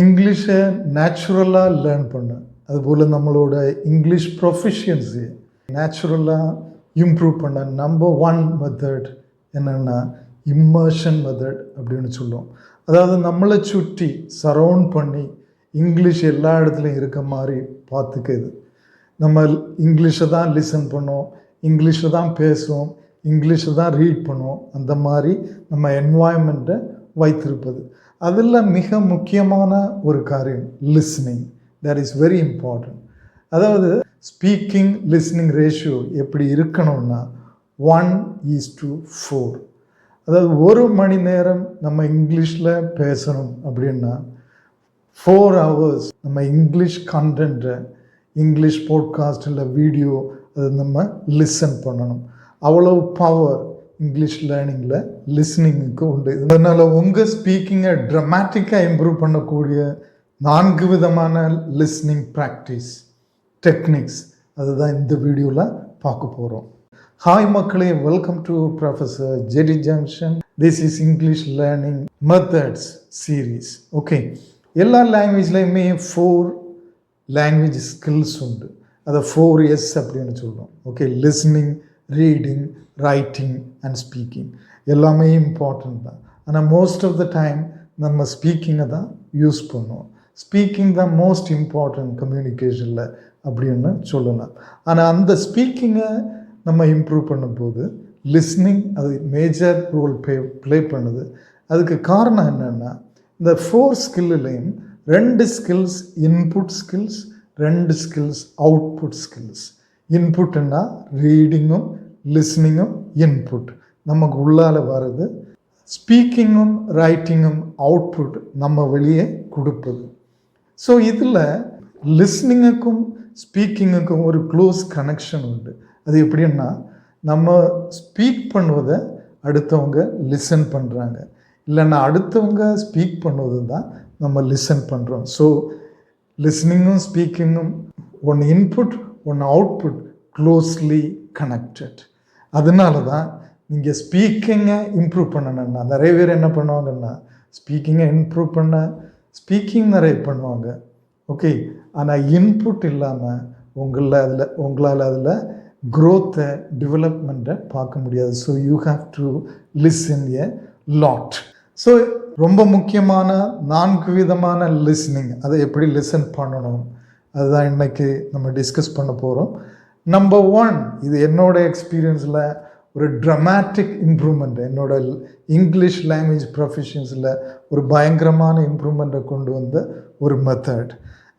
இங்கிலீஷை நேச்சுரலாக லேர்ன் பண்ண, அதுபோல் நம்மளோட இங்கிலீஷ் ப்ரொஃபிஷியன்சி நேச்சுரலாக இம்ப்ரூவ் பண்ண நம்பர் 1 மெத்தட் என்னென்னா இம்மர்ஷன் மெத்தட் அப்படின்னு சொல்லுவோம். அதாவது நம்மளை சுற்றி சரவுண்ட் பண்ணி இங்கிலீஷ் எல்லா இடத்துலையும் இருக்க மாதிரி பார்த்துக்குது. நம்ம இங்கிலீஷை தான் லிசன் பண்ணோம், இங்கிலீஷை தான் பேசுவோம், இங்கிலீஷை தான் ரீட் பண்ணுவோம். அந்த மாதிரி நம்ம என்வாயன்மெண்ட்டை வைத்திருப்பது. அதில் மிக முக்கியமான ஒரு காரியம் listening. That is very important. அதாவது ஸ்பீக்கிங் லிஸ்னிங் ரேஷியோ எப்படி இருக்கணும்னா 1:4. அதாவது 1 மணி நேரம் நம்ம இங்கிலீஷில் பேசணும் அப்படின்னா 4 hours நம்ம இங்கிலீஷ் கண்டென்ட்டை, இங்கிலீஷ் பாட்காஸ்ட் இல்லை வீடியோ அதை நம்ம லிசன் பண்ணணும். அவ்வளோ பவர் இங்கிலீஷ் லேர்னிங்கில் லிஸ்னிங்க்கு உண்டு. அதனால் உங்கள் ஸ்பீக்கிங்கை ட்ரமாட்டிக்காக இம்ப்ரூவ் பண்ணக்கூடிய 4 விதமான லிஸ்னிங் ப்ராக்டிஸ் டெக்னிக்ஸ் அதுதான் இந்த வீடியோவில் பார்க்க போகிறோம். ஹாய் மக்களே, welcome to professor JD junction. This is English learning methods series. Okay, எல்லா லாங்குவேஜ்லேயுமே 4 லாங்குவேஜ் ஸ்கில்ஸ் உண்டு. அதை 4S அப்படின்னு சொல்லுவோம். Okay, listening, reading, writing and speaking எல்லாமே இம்பார்ட்டன்ட் தான். ஆனால் மோஸ்ட் ஆஃப் த டைம் நம்ம ஸ்பீக்கிங்கை தான் யூஸ் பண்ணுவோம். ஸ்பீக்கிங் தான் மோஸ்ட் இம்பார்ட்டன்ட் கம்யூனிகேஷனில் அப்படின்னு சொல்லலாம். ஆனால் அந்த ஸ்பீக்கிங்கை நம்ம இம்ப்ரூவ் பண்ணும்போது லிஸ்னிங் அது மேஜர் ரோல் ப்ளே பண்ணுது. அதுக்கு காரணம் என்னென்னா இந்த 4 ஸ்கில்லையும் 2 skills input skills, 2 skills output skills. இன்புட்னா ரீடிங்கும் லிஸ்னிங்கும் இன்புட் நமக்கு உள்ளால் வருது, ஸ்பீக்கிங்கும் ரைட்டிங்கும் அவுட்புட் நம்ம வெளியே கொடுப்பது. ஸோ இதில் லிஸ்னிங்குக்கும் ஸ்பீக்கிங்குக்கும் ஒரு க்ளோஸ் கனெக்ஷன் உண்டு. அது எப்படின்னா நம்ம ஸ்பீக் பண்ணுவதை அடுத்தவங்க லிசன் பண்ணுறாங்க, இல்லைன்னா அடுத்தவங்க ஸ்பீக் பண்ணுவது தான் நம்ம லிசன் பண்ணுறோம். ஸோ லிஸ்னிங்கும் ஸ்பீக்கிங்கும் ஒன்று இன்புட் ஒன்று அவுட்புட் க்ளோஸ்லி கனெக்டட். அதனால தான் நீங்கள் ஸ்பீக்கிங்கை இம்ப்ரூவ் பண்ணணுன்னா நிறைய பேர் என்ன பண்ணுவாங்கன்னா ஸ்பீக்கிங்கை இம்ப்ரூவ் பண்ண ஸ்பீக்கிங் நிறைய பண்ணுவாங்க. ஓகே, ஆனால் இன்புட் இல்லாமல் உங்களால் அதில் க்ரோத்தை டெவலப்மெண்ட்டை பார்க்க முடியாது. So you have to listen a lot. So ரொம்ப முக்கியமான 4 விதமான லிஸ்னிங், அதை எப்படி லிசன் பண்ணணும் அதுதான் இன்றைக்கி நம்ம டிஸ்கஸ் பண்ண போகிறோம். நம்பர் 1, இது என்னோட எக்ஸ்பீரியன்ஸில் ஒரு ட்ரமாட்டிக் இம்ப்ரூவ்மெண்ட், என்னோட இங்கிலீஷ் லாங்குவேஜ் ப்ரொஃபிஷியன்ஸில் ஒரு பயங்கரமான இம்ப்ரூவ்மெண்ட்டை கொண்டு வந்த ஒரு மெத்தட்.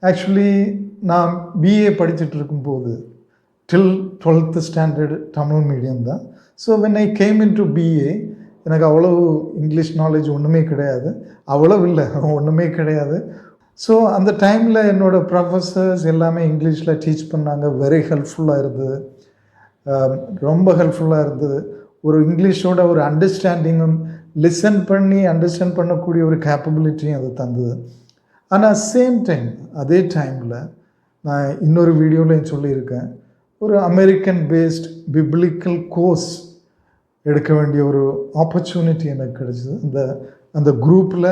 ஆக்சுவலி நான் பிஏ படிச்சுட்டு இருக்கும்போது till 12th standard Tamil medium தான். So when I came in to BA எனக்கு அவ்வளோ இங்கிலீஷ் நாலேஜ் ஒன்றுமே கிடையாது, ஒன்றுமே கிடையாது. ஸோ அந்த டைமில் என்னோடய ப்ரொஃபஸர்ஸ் எல்லாமே இங்கிலீஷில் டீச் பண்ணாங்க. வெரி ஹெல்ப்ஃபுல்லாக இருந்தது, ரொம்ப ஹெல்ப்ஃபுல்லாக இருந்தது. ஒரு இங்கிலீஷோட ஒரு அண்டர்ஸ்டாண்டிங்கும் லிசன் பண்ணி அண்டர்ஸ்டாண்ட் பண்ணக்கூடிய ஒரு கேப்பபிலிட்டியும் அது தந்தது. ஆனால் சேம் டைம் அதே டைமில் நான் இன்னொரு வீடியோவில் சொல்லியிருக்கேன், ஒரு அமெரிக்கன் பேஸ்ட் பிப்ளிக்கல் கோர்ஸ் எடுக்க வேண்டிய ஒரு ஆப்பர்ச்சுனிட்டி எனக்கு கிடைச்சிது. அந்த குரூப்பில்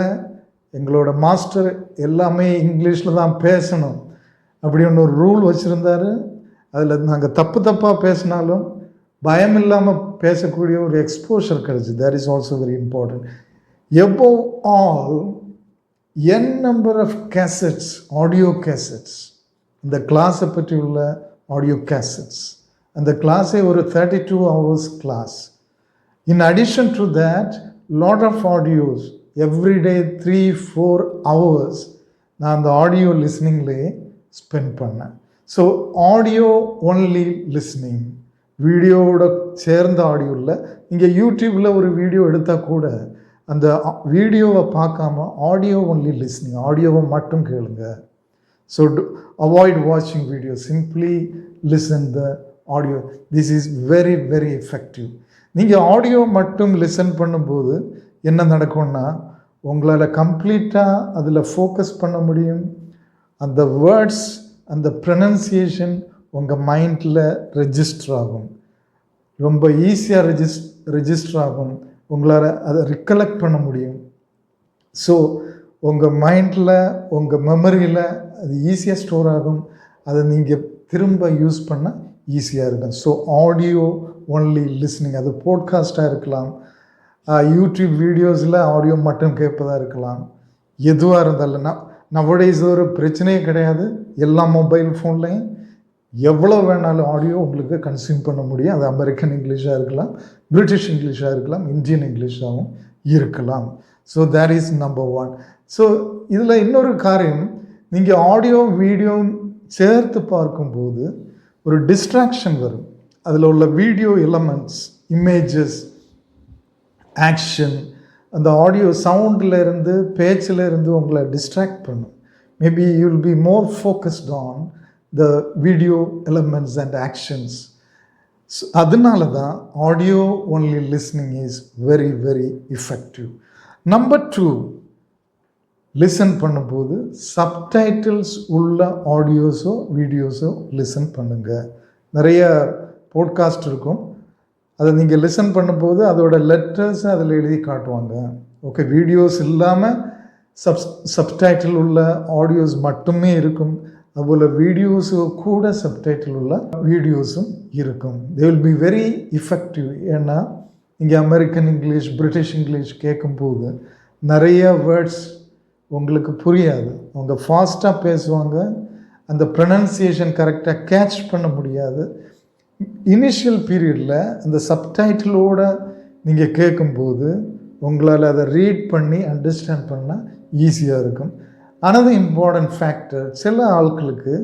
எங்களோட மாஸ்டர் எல்லாமே இங்கிலீஷில் தான் பேசணும் அப்படின்னு ஒரு ரூல் வச்சுருந்தார். அதில் நாங்கள் தப்பாக பேசினாலும் பயம் இல்லாமல் பேசக்கூடிய ஒரு எக்ஸ்போஷர் கிடச்சி. That is also very important. Above all n number of cassettes, audio cassettes, இந்த கிளாஸை பற்றி உள்ள ஆடியோ கேசட்ஸ், அந்த கிளாஸே ஒரு 32 hours class. In addition to that lot of audios every day 3-4 hours நான் அந்த ஆடியோ லிஸ்னிங்லேயே ஸ்பெண்ட் பண்ணேன். ஸோ ஆடியோ ஒன்லி லிஸ்னிங், வீடியோவோட சேர்ந்த ஆடியோ இல்லை. இங்கே யூடியூப்பில் ஒரு வீடியோ எடுத்தால் கூட அந்த வீடியோவை பார்க்காம ஆடியோ ஒன்லி லிஸ்னிங், ஆடியோவை மட்டும் கேளுங்க. ஸோ அவாய்ட் வாட்சிங் video, simply listen the audio. This is very very effective. நீங்கள் ஆடியோ மட்டும் லிசன் பண்ணும்போது என்ன நடக்கும்னா உங்களால் கம்ப்ளீட்டாக அதில் ஃபோக்கஸ் பண்ண முடியும். அந்த வேர்ட்ஸ், அந்த ப்ரொனன்சியேஷன் உங்கள் மைண்டில் ரெஜிஸ்டர் ஆகும், ரொம்ப ஈஸியாக ரெஜிஸ்டர் ஆகும். உங்களால் அதை ரிகலெக்ட் பண்ண முடியும். ஸோ உங்கள் மைண்டில் உங்கள் மெமரியில் அது ஈஸியாக ஸ்டோர் ஆகும். அதை நீங்கள் திரும்ப யூஸ் பண்ண ஈஸியாக இருக்கும். ஸோ ஆடியோ ஒன்லி லிஸ்னிங், அது போட்காஸ்ட்டாக இருக்கலாம், யூடியூப் வீடியோஸில் ஆடியோ மட்டும் கேட்பதாக இருக்கலாம், எதுவாக இருந்தாலும் நவடேஸ் ஒரு பிரச்சனையே கிடையாது. எல்லா மொபைல் ஃபோன்லையும் எவ்வளோ வேணாலும் ஆடியோ உங்களுக்கு கன்சியூம் பண்ண முடியும். அது அமெரிக்கன் இங்கிலீஷாக இருக்கலாம், பிரிட்டிஷ் இங்கிலீஷாக இருக்கலாம், இந்தியன் இங்கிலீஷாகவும் இருக்கலாம். So that is number 1. So இதில் இன்னொரு காரியம், நீங்கள் ஆடியோ வீடியோ சேர்த்து பார்க்கும்போது ஒரு டிஸ்ட்ராக்ஷன் வரும். அதில் உள்ள வீடியோ எலமெண்ட்ஸ், இமேஜஸ், ஆக்ஷன், அந்த ஆடியோ சவுண்டில் இருந்து பேச்சில் இருந்து உங்களை டிஸ்ட்ராக்ட் பண்ணும். Maybe you will be more focused on the video elements and actions. அதனால தான் audio only listening is very very effective. Number 2, listen பண்ணும்போது சப்டைட்டில்ஸ் உள்ள ஆடியோஸோ வீடியோஸோ லிசன் பண்ணுங்கள். நிறைய போட்காஸ்ட் இருக்கும், அதை நீங்கள் லிசன் பண்ணும்போது அதோட லெட்டர்ஸை அதில் எழுதி காட்டுவாங்க. ஓகே, வீடியோஸ் இல்லாமல் சப்டைட்டில் உள்ள ஆடியோஸ் மட்டுமே இருக்கும். அதுபோல் வீடியோஸு கூட சப்டைட்டில் உள்ள வீடியோஸும் இருக்கும். They will be very effective. ஏன்னா இங்கே அமெரிக்கன் இங்கிலீஷ், பிரிட்டிஷ் இங்கிலீஷ் கேட்கும்போது நிறைய வேர்ட்ஸ் உங்களுக்கு புரியாது. அவங்க ஃபாஸ்ட்டாக பேசுவாங்க, அந்த ப்ரொனன்சியேஷன் கரெக்டாக கேட்ச் பண்ண முடியாது. இனிஷியல் பீரியடில் அந்த சப்டைட்டிலோடு நீங்கள் கேட்கும்போது உங்களால் அதை ரீட் பண்ணி அண்டர்ஸ்டாண்ட் பண்ணால் ஈஸியாக இருக்கும். another important factor, சில ஆட்களுக்கு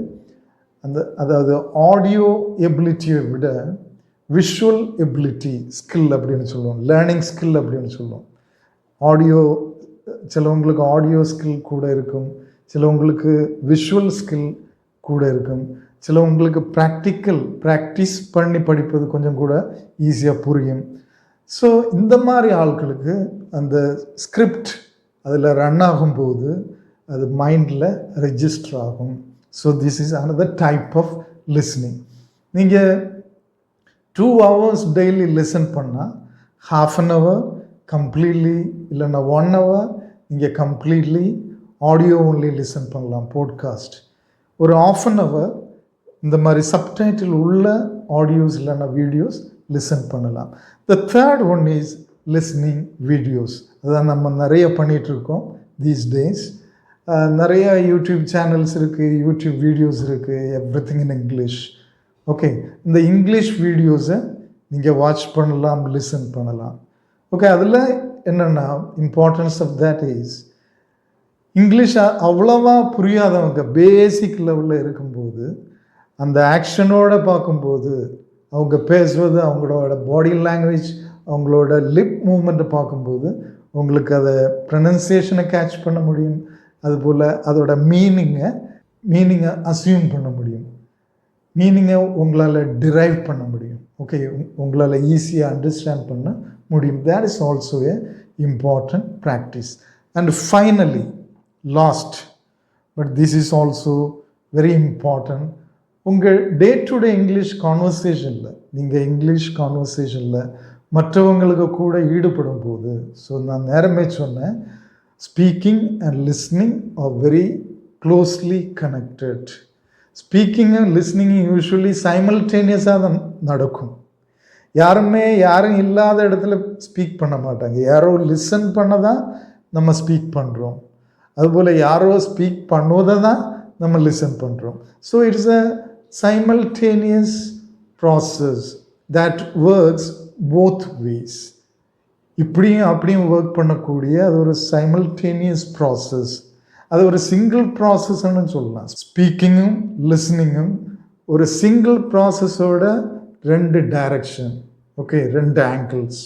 அதாவது ஆடியோ எபிலிட்டியை விட விஷுவல் எபிலிட்டி ஸ்கில் அப்படின்னு சொல்லுவோம், லேர்னிங் ஸ்கில் அப்படின்னு சொல்லுவோம். ஆடியோ சிலவங்களுக்கு ஆடியோ ஸ்கில் கூட இருக்கும், சிலவங்களுக்கு விஷுவல் ஸ்கில் கூட இருக்கும், சிலவங்களுக்கு ப்ராக்டிஸ் பண்ணி படிப்பது கொஞ்சம் கூட ஈஸியாக புரியும். ஸோ இந்த மாதிரி ஆட்களுக்கு அந்த ஸ்கிரிப்ட் அதில் ரன் ஆகும்போது அது மைண்டில் ரெஜிஸ்டர் ஆகும். So this is another type of listening. நீங்கள் 2 hours டெய்லி லிசன் பண்ணால் ½ an hour கம்ப்ளீட்லி, இல்லைன்னா 1 hour நீங்கள் கம்ப்ளீட்லி ஆடியோ ஒன்லி லிசன் பண்ணலாம், போட்காஸ்ட். ஒரு ½ an hour இந்த மாதிரி சப்டைட்டில் உள்ள ஆடியோஸ் இல்லைன்னா வீடியோஸ் லிசன் பண்ணலாம். The third one is listening videos. அதான் நம்ம நிறைய பண்ணிகிட்ருக்கோம் தீஸ் டேஸ். நிறைய யூடியூப் சேனல்ஸ் இருக்குது, யூடியூப் வீடியோஸ் இருக்குது, எவ்ரிதிங் இன் இங்கிலீஷ். ஓகே, இந்த இங்கிலீஷ் வீடியோஸை நீங்கள் வாட்ச் பண்ணலாம், லிசன் பண்ணலாம். ஓகே, அதில் என்னென்னா importance of that is English அவ்வளோவா புரியாதவங்க பேசிக் லெவலில் இருக்கும்போது அந்த ஆக்ஷனோடு பார்க்கும்போது அவங்க பேசுவது, அவங்களோட பாடி லாங்குவேஜ், அவங்களோட லிப் மூமெண்ட்டை பார்க்கும்போது உங்களுக்கு அதை ப்ரொனன்சியேஷனை கேட்ச் பண்ண முடியும். அதுபோல் அதோட மீனிங்கை அசியூம் பண்ண முடியும், மீனிங்கை உங்களால் டிரைவ் பண்ண முடியும். ஓகே, உங்களால் ஈஸியாக அண்டர்ஸ்டாண்ட் பண்ண முடியும். That is also A important practice. And finally last but this is also very important, உங்கள் டே டு டே இங்கிலீஷ் கான்வர்சேஷனில், நீங்கள் இங்கிலீஷ் கான்வர்சேஷனில் மற்றவங்களுக்கு கூட ஈடுபடும் போது, ஸோ நான் நேரமே சொன்னேன், speaking and listening are very closely connected. ஸ்பீக்கிங்கும் லிஸ்னிங்கும் யூஸ்வலி சைமல்டேனியஸாக தான் நடக்கும். யாரும் இல்லாத இடத்துல ஸ்பீக் பண்ண மாட்டாங்க. யாரோ லிசன் பண்ண தான் நம்ம ஸ்பீக் பண்ணுறோம், அதுபோல் யாரோ ஸ்பீக் பண்ணுவதை தான் நம்ம லிசன் பண்ணுறோம். So it's a simultaneous process that works both ways. இப்படியும் அப்படியும் ஒர்க் பண்ணக்கூடிய அது ஒரு சைமல்டேனியஸ் ப்ராசஸ். அது ஒரு சிங்கிள் ப்ராசஸ்ன்னு சொல்லலாம். ஸ்பீக்கிங்கும் லிஸ்னிங்கும் ஒரு சிங்கிள் ப்ராசஸோட 2 டைரக்ஷன், ஓகே, 2 ஆங்கிள்ஸ்.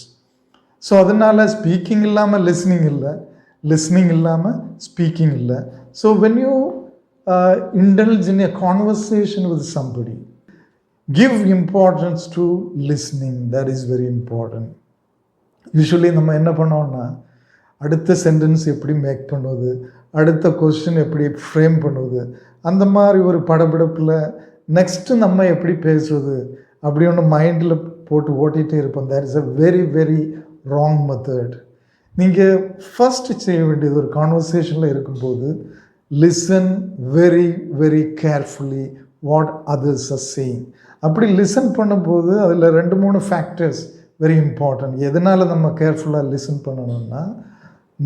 ஸோ அதனால் ஸ்பீக்கிங் இல்லாமல் லிஸ்னிங் இல்லை, லிஸ்னிங் இல்லாமல் ஸ்பீக்கிங் இல்லை. So when you indulge in a conversation with somebody, give importance to listening. That is very important. Usually நம்ம என்ன பண்ணோம்னா அடுத்த சென்டென்ஸ் எப்படி மேக் பண்ணுவது, அடுத்த கொஸ்டின் எப்படி ஃப்ரேம் பண்ணுவது, அந்த மாதிரி ஒரு படப்பிடிப்பில் நெக்ஸ்ட்டு நம்ம எப்படி பேசுவது அப்படி ஒன்று மைண்டில் போட்டு ஓட்டிகிட்டே இருப்போம். That is a very very wrong method. நீங்கள் ஃபஸ்ட்டு செய்ய வேண்டியது ஒரு கான்வர்சேஷனில் இருக்கும்போது listen very very carefully what others are saying. அப்படி லிசன் பண்ணும்போது அதில் 2-3 ஃபேக்டர்ஸ் வெரி இம்பார்ட்டன்ட். எதனால் நம்ம கேர்ஃபுல்லாக லிசன் பண்ணணும்னா,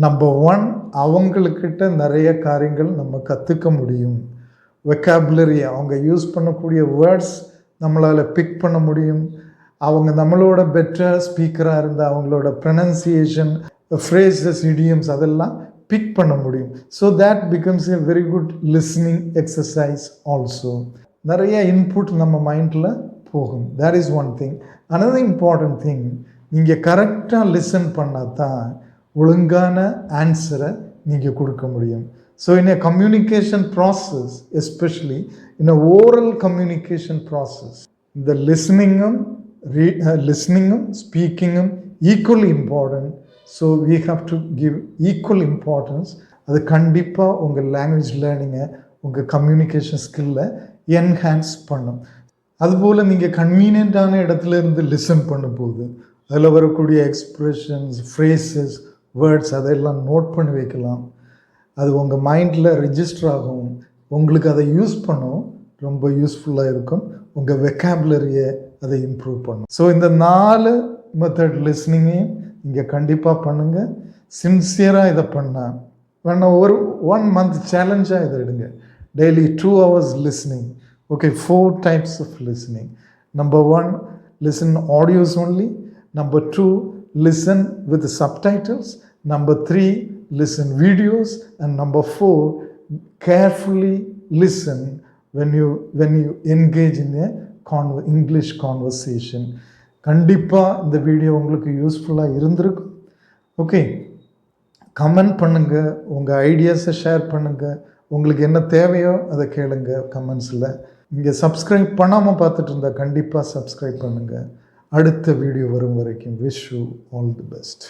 நம்பர் 1, அவங்களுக்கிட்ட நிறைய காரியங்கள் நம்ம கற்றுக்க முடியும். வெக்காபுலரி, அவங்க யூஸ் பண்ணக்கூடிய வேர்ட்ஸ் நம்மளால் பிக் பண்ண முடியும். அவங்க நம்மளோட பெட்டர் ஸ்பீக்கராக இருந்தால் அவங்களோட ப்ரொனன்சியேஷன், ஃப்ரேசஸ், இடியம்ஸ் அதெல்லாம் பிக் பண்ண முடியும். So that becomes a very good listening exercise also. நிறைய இன்புட் நம்ம மைண்டில் போகும். That is one thing. Another important thing, நீங்கள் கரெக்டாக லிசன் பண்ணால் தான் ஒழுங்கான ஆன்சரை நீங்கள் கொடுக்க முடியும். So in a communication process, especially in a oral communication process, இந்த லிஸ்னிங்கும் ஸ்பீக்கிங்கும் equally important. So we have to give equal importance. அது கண்டிப்பாக உங்கள் லாங்குவேஜ் லேர்னிங்கை, உங்கள் கம்யூனிகேஷன் ஸ்கில்லை என்ஹான்ஸ் பண்ணும். அதுபோல் நீங்கள் கன்வீனியண்ட்டான இடத்துல இருந்து லிசன் பண்ணும்போது அதில் வரக்கூடிய எக்ஸ்ப்ரெஷன்ஸ், ஃப்ரேசஸ், வேர்ட்ஸ் அதெல்லாம் நோட் பண்ணி வைக்கலாம். அது உங்கள் மைண்டில் ரெஜிஸ்டர் ஆகும். உங்களுக்கு அதை யூஸ் பண்ணவும் ரொம்ப யூஸ்ஃபுல்லாக இருக்கும். உங்கள் வெக்காபுலரியை அதை இம்ப்ரூவ் பண்ணும். ஸோ இந்த 4 மெத்தட் லிஸ்னிங்கையும் நீங்கள் கண்டிப்பாக பண்ணுங்கள். சின்சியராக இதை பண்ணால் வேணா ஒரு 1 month சேலஞ்சாக இதை எடுங்க. Daily 2 hours listening. Okay, 4 types of listening. Number 1, listen audios only. Number 2, listen with the subtitles. Number 3, listen videos. And number 4, carefully listen when you engage in a English conversation. கண்டிப்பாக இந்த video உங்களுக்கு யூஸ்ஃபுல்லாக இருந்திருக்கும். Okay, comment பண்ணுங்கள், உங்கள் ஐடியாஸை share பண்ணுங்கள், உங்களுக்கு என்ன தேவையோ அதை கேளுங்க கமெண்ட்ஸில். நீங்கள் சப்ஸ்கிரைப் பண்ணாமல் பார்த்துட்டு இருந்தால் கண்டிப்பாக சப்ஸ்கிரைப் பண்ணுங்கள். அடுத்த வீடியோ வரும் வரைக்கும் wish you all the best.